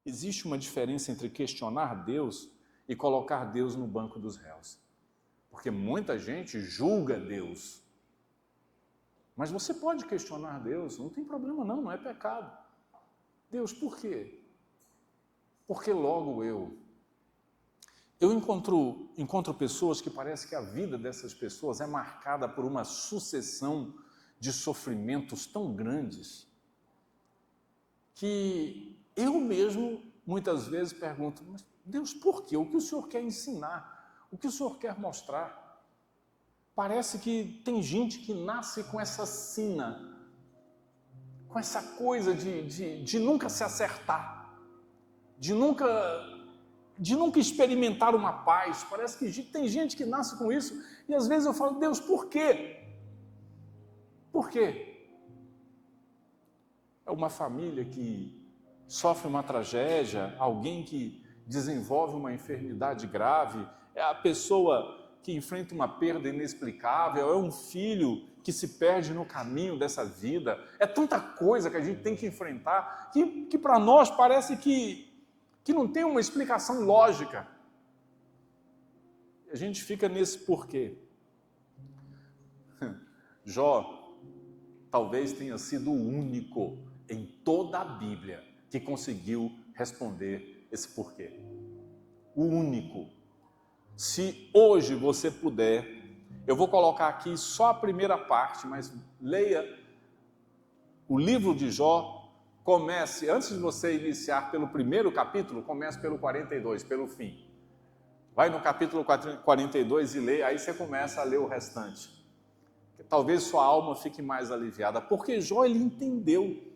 Existe uma diferença entre questionar Deus e colocar Deus no banco dos réus. Porque muita gente julga Deus. Mas você pode questionar Deus, não tem problema não, não é pecado. Deus, por quê? Porque logo eu encontro pessoas que parece que a vida dessas pessoas é marcada por uma sucessão de sofrimentos tão grandes que eu mesmo muitas vezes pergunto, mas Deus, por quê? O que o Senhor quer ensinar? O que o Senhor quer mostrar? Parece que tem gente que nasce com essa sina, com essa coisa de nunca se acertar, de nunca experimentar uma paz. Parece que tem gente que nasce com isso, e às vezes eu falo, Deus, por quê? Por quê? É uma família que sofre uma tragédia, alguém que desenvolve uma enfermidade grave, é a pessoa que enfrenta uma perda inexplicável, é um filho que se perde no caminho dessa vida. É tanta coisa que a gente tem que enfrentar que para nós parece que não tem uma explicação lógica. A gente fica nesse porquê. Jó talvez tenha sido o único em toda a Bíblia que conseguiu responder esse porquê. O único. Se hoje você puder, eu vou colocar aqui só a primeira parte, mas leia o livro de Jó, comece, antes de você iniciar pelo primeiro capítulo, comece pelo 42, pelo fim. Vai no capítulo 42 e lê, aí você começa a ler o restante. Talvez sua alma fique mais aliviada, porque Jó, ele entendeu.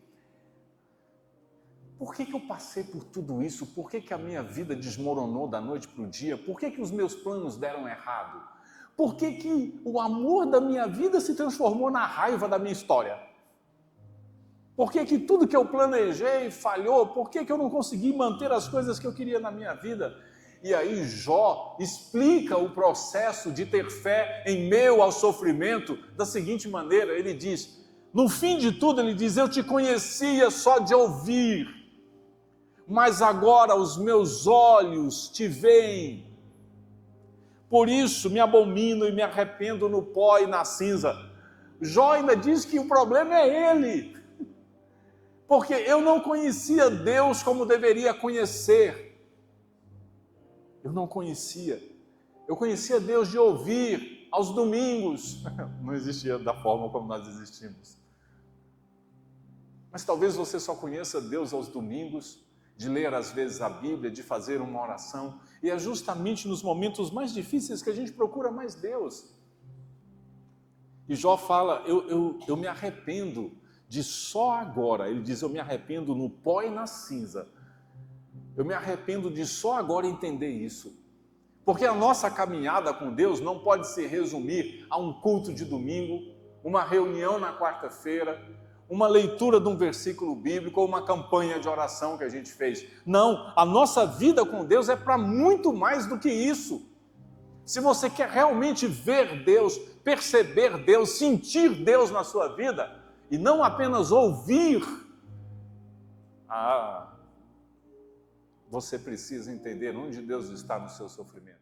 Por que eu passei por tudo isso? Por que a minha vida desmoronou da noite para o dia? Por que os meus planos deram errado? Por que o amor da minha vida se transformou na raiva da minha história? Por que tudo que eu planejei falhou? Por que eu não consegui manter as coisas que eu queria na minha vida? E aí Jó explica o processo de ter fé em meio ao sofrimento da seguinte maneira, ele diz, no fim de tudo ele diz, eu te conhecia só de ouvir, mas agora os meus olhos te veem. Por isso me abomino e me arrependo no pó e na cinza. Jó ainda diz que o problema é ele, porque eu não conhecia Deus como deveria conhecer. Eu não conhecia. Eu conhecia Deus de ouvir aos domingos. Não existia da forma como nós existimos. Mas talvez você só conheça Deus aos domingos, de ler às vezes a Bíblia, de fazer uma oração. E é justamente nos momentos mais difíceis que a gente procura mais Deus. E Jó fala, eu me arrependo de só agora. Ele diz, eu me arrependo no pó e na cinza. Eu me arrependo de só agora entender isso. Porque a nossa caminhada com Deus não pode se resumir a um culto de domingo, uma reunião na quarta-feira, uma leitura de um versículo bíblico ou uma campanha de oração que a gente fez. Não, a nossa vida com Deus é para muito mais do que isso. Se você quer realmente ver Deus, perceber Deus, sentir Deus na sua vida, e não apenas ouvir, você precisa entender onde Deus está no seu sofrimento.